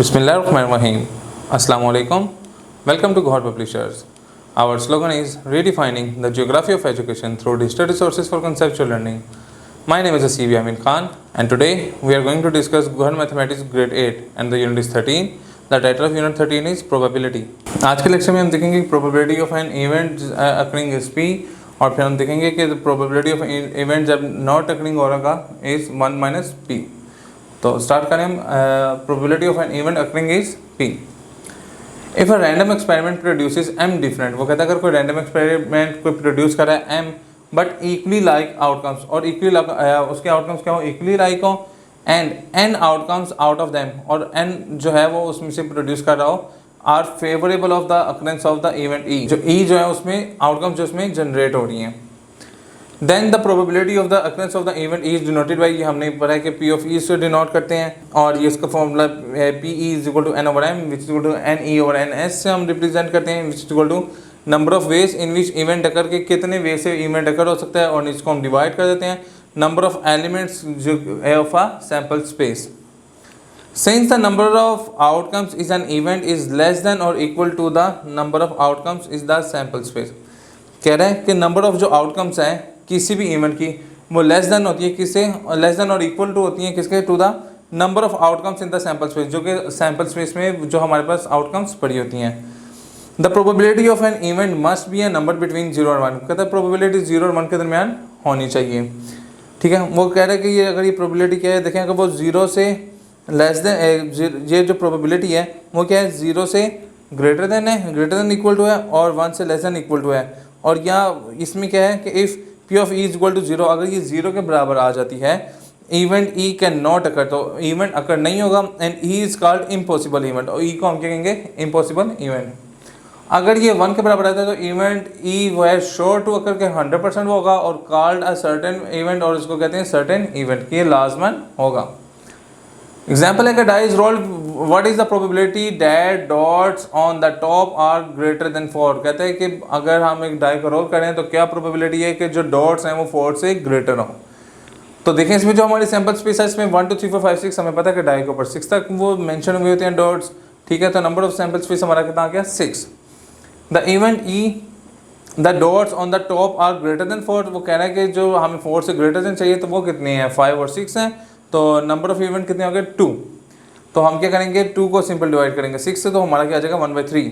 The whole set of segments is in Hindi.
Bismillahirrahmanirrahim. Assalamu alaikum. Welcome to God Publishers. Our slogan is redefining the geography of education through digital resources for conceptual learning. My name is Asibi Amin Khan, and today we are going to discuss Gohan Mathematics Grade 8 and the unit is 13. The title of unit 13 is probability. आज के लेक्चर में हम देखेंगे probability of an event occurring is P, और फिर हम देखेंगे कि probability of event जब not occurring होगा is 1 minus P. तो स्टार्ट करें हम probability of an event occurring is P. If a random experiment produces am different, वो कहता है अगर कोई रैंडम एक्सपेरिमेंट कोई प्रोड्यूस कर रहा है m but equally like outcomes, और इक्वली उसके आउटकम्स क्या हो, इक्वली लाइक हो, and n outcomes out of them, और एन जो है वो उसमें से प्रोड्यूस कर रहा हो are favourable of the occurrence of the event E, जो ई जो है उसमें आउटकम्स जो उसमें जनरेट हो रही हैं. Then the probability of the occurrence of the event is denoted by, ये हमने पढ़ा है कि पी ऑफ ई से डिनोट करते हैं, और ये इसका formula P E is equal to n over m which is equal to n E over n S से हम रिप्रेजेंट करते हैं, which is equal to number of ways in which event occur के कितने वे से इवेंट अकर हो सकता है, और इसको हम डिवाइड कर देते हैं नंबर ऑफ एलिमेंट्स जो of a sample space. Since the number of outcomes is an event is less than or equal to the number of outcomes is the sample space. कह रहे हैं कि नंबर ऑफ जो आउटकम्स हैं किसी भी इवेंट की वो लेस देन होती है किससे, लेस देन और इक्वल टू होती है किसके, to the number of outcomes in the sample space, जो कि सैम्पल स्पेस में जो हमारे पास आउटकम्स पड़ी होती हैं. The probability of an event must be a number between 0 और 1. कहता है प्रोबेबिलिटी 0 और 1 के दरमियान होनी चाहिए. ठीक है, वो कह रहे हैं कि ये अगर ये प्रोबेबिलिटी क्या है, देखें अगर वो 0 से लेस देन, ये जो प्रोबेबिलिटी है वो क्या है 0 से ग्रेटर देन है, ग्रेटर देन इक्वल टू है, और 1 से लेस देन इक्वल टू है. और यहाँ इसमें क्या है कि if P of E is equal to 0, अगर ये 0 के बराबर आ जाती है event E can not occur, तो इवेंट अकर नहीं होगा, and E is called impossible event, और ई को हम क्या कहेंगे, इम्पॉसिबल इवेंट. अगर ये 1 के बराबर आता है तो इवेंट ई वो है श्योर टू अकर के 100% होगा, और कॉल्ड अ सर्टेन इवेंट, और इसको कहते हैं सर्टेन इवेंट, ये लाजमन होगा. एग्जाम्पल है कि die is rolled, what is the probability that dots on the top are greater than 4. कहते हैं कि अगर हम एक डाई को रोल करें तो क्या प्रोबेबिलिटी है कि जो डॉट्स हैं वो 4 से ग्रेटर हो. तो देखें इसमें जो हमारी सैम्पल स्पेस है इसमें 1 2 3 4 5 6, हमें पता है कि डाई के ऊपर 6 तक वो मेंशन हुए होते हैं डॉट्स. ठीक है, तो नंबर ऑफ सैम्पल स्पेस हमारा कितना आ गया, 6. The event E the dots on the top are greater than 4, वो कह रहा है कि जो हमें 4 से ग्रेटर देन चाहिए तो वो कितने हैं, 5 और 6 हैं. तो नंबर ऑफ इवेंट कितने हो गए, 2. तो हम क्या करेंगे, 2 को सिंपल डिवाइड करेंगे 6 से, तो हमारा क्या आ जाएगा 1/3.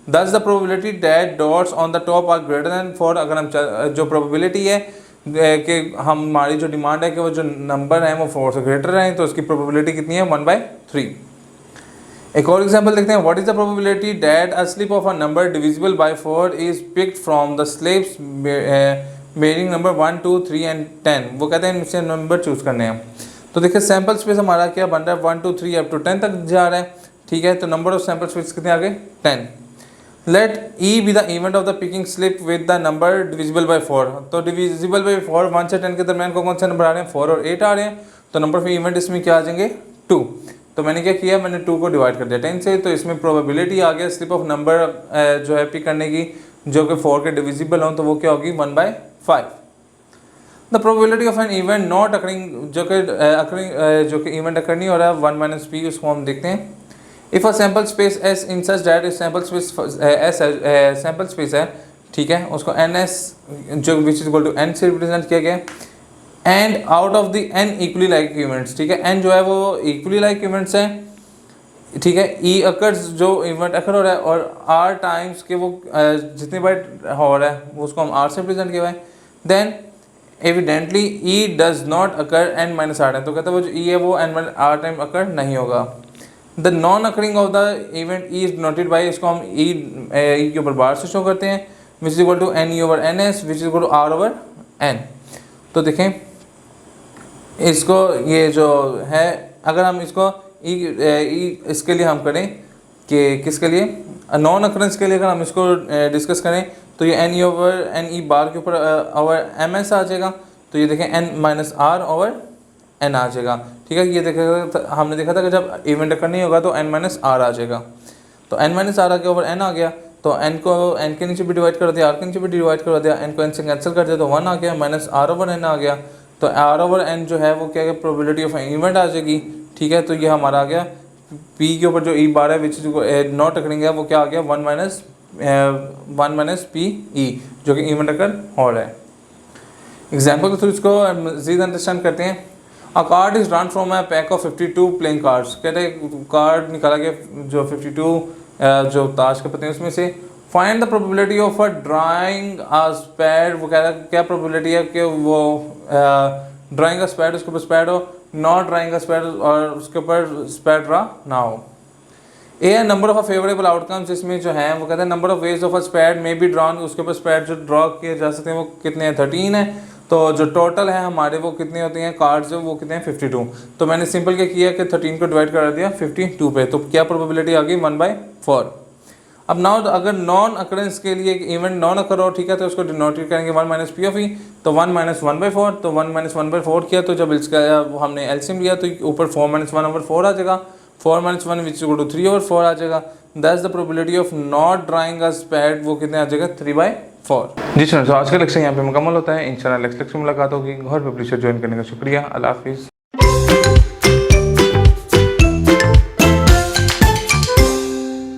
Thus the probability that dots on the top are greater than 4, अगर हम जो प्रोबेबिलिटी है कि हमारी जो डिमांड है कि वो जो नंबर है वो 4 से ग्रेटर हैं, तो उसकी प्रोबेबिलिटी कितनी है, 1/3. एक और एग्जांपल देखते हैं. What is the probability that a slip of a number divisible by 4 is picked from the slips bearing number 1 2 3 and 10. वो कहते हैं इनसे नंबर चूज करने हैं. तो देखिए सैम्पल स्पेस हमारा क्या बन रहा है, 1 2 3 अप टू 10 तक जा रहा है. ठीक है, तो नंबर ऑफ सैम्पल स्पेस कितने आ गए, 10. Let E be the event of the picking slip with the number divisible by 4. तो डिविजिबल बाय 4 1 से 10 के दरमियान कौन से नंबर आ रहे हैं, 4 और 8 आ रहे हैं. तो नंबर ऑफ इवेंट इसमें क्या आ जाएंगे, 2. तो मैंने क्या किया, मैंने 2 को डिवाइड कर दिया 10 से, तो इसमें प्रोबेबिलिटी आ गया स्लिप ऑफ नंबर जो है पिक करने की जो कि 4 के डिविजिबल हों, तो वो क्या होगी 1/5. The probability of an event not occurring, जो कि इवेंट अकर नहीं हो रहा है, 1 माइनस पी, उसको हम देखते हैं. If a sample space S in such that इस sample space S sample space है, ठीक है, उसको एन एस जो which is equal to n से रिप्रेजेंट किया गया, and out of the n equally like events. ठीक है, एन जो है वो इक्वली लाइक इवेंट्स हैं. ठीक है, ई अकर्स जो इवेंट अकर हो रहा है, और आर टाइम्स के वो जितनी बार हो रहा है वो उसको हम आर से रिप्रेजेंट किया हुआ है. Then evidently E does not occur n minus r time, तो कहते हैं वो जो ई है वो एन माइनस आर टाइम अकर नहीं होगा. The non occurring of the event E is noted by, इसको हम ई के ऊपर बार से शो करते हैं, which is equal to n E over n S which is equal to r over n. तो देखें इसको ये जो है, अगर हम इसको ई इसके लिए हम करें कि किसके लिए, नॉन अकरेंस के लिए अगर हम इसको डिस्कस करें तो ये n E over n E bar के ऊपर ओवर एम एस आ जाएगा. तो ये देखें n minus r over n आ जाएगा. ठीक है, ये देखा हमने देखा था कि जब इवेंट अकर नहीं होगा तो एन माइनस आर आ जाएगा. तो एन माइनस आर आगे ओवर एन आ गया, तो एन को एन के नीचे भी डिवाइड कर दिया, आर के नीचे भी डिवाइड कर दिया, एन को एन से कैंसिल कर दिया तो 1 आ गया, माइनस आर ओवर एन आ गया. तो आर ओवर एन जो है वो क्या है, प्रोबेबिलिटी ऑफ इवेंट आ जाएगी. ठीक है, तो ये हमारा आ गया पी के ऊपर जो ई बार है विच नॉट अकरिंग है वो क्या आ गया 1 माइनस पी ई जो कि इवेंट अकर हो रहा है। एग्जाम्पल के थ्रू इसको मज़ीद अंडरस्टैंड करते हैं। अ card is drawn from a pack of 52 playing cards. कहते हैं कार्ड निकाला गया जो 52 जो ताश के पत्ते हैं उसमें से। Find the probability of a drawing a spade. वो कह रहा है क्या प्रोबेबिलिटी है कि वो ड्राइंग अ स्पैड उसके ऊपर स्पैड हो, नॉट ड्राइंग अ स्पैड और उसके ऊपर स्पैड ड्रा ना हो। A number of favourable outcomes इसमें जो है वो कहते हैं number of ways of a spade may be drawn. उसके ऊपर स्पैड जो ड्रॉ किए जा सकते हैं वो कितने हैं 13 है। तो जो टोटल है हमारे वो कितने होते हैं कार्ड्स जो वो कितने हैं 52। तो मैंने सिंपल क्या किया कि 13 को डिवाइड करा दिया 52 पे। तो क्या प्रोबेबिलिटी आ गई 1/4। अब नाउ अगर नॉन अकरेंस के लिए एक इवेंट नॉन अकर हो, ठीक है, तो उसको डिनोटेट करेंगे 1 माइनस पी ऑफ ई। तो 1 माइनस 1/4, तो 1 माइनस 1/4 किया तो जब इसका हमने एलसीएम लिया तो ऊपर 4 माइनस 1/4 आ जाएगा। 4 माइनस 1 विच इक्वल टू 3/4 आ जाएगा। That's the probability of not drawing a spade, वो कितने आ जाएगा 3/4। जी सर, तो आज का लेक्चर यहाँ पे मुकम्मल होता है। इंशाल्लाह नेक्स्ट लेक्चर में मुलाकात होगी। गौहर पब्लिशर ज्वाइन करने का शुक्रिया। अल्लाह हाफिज़।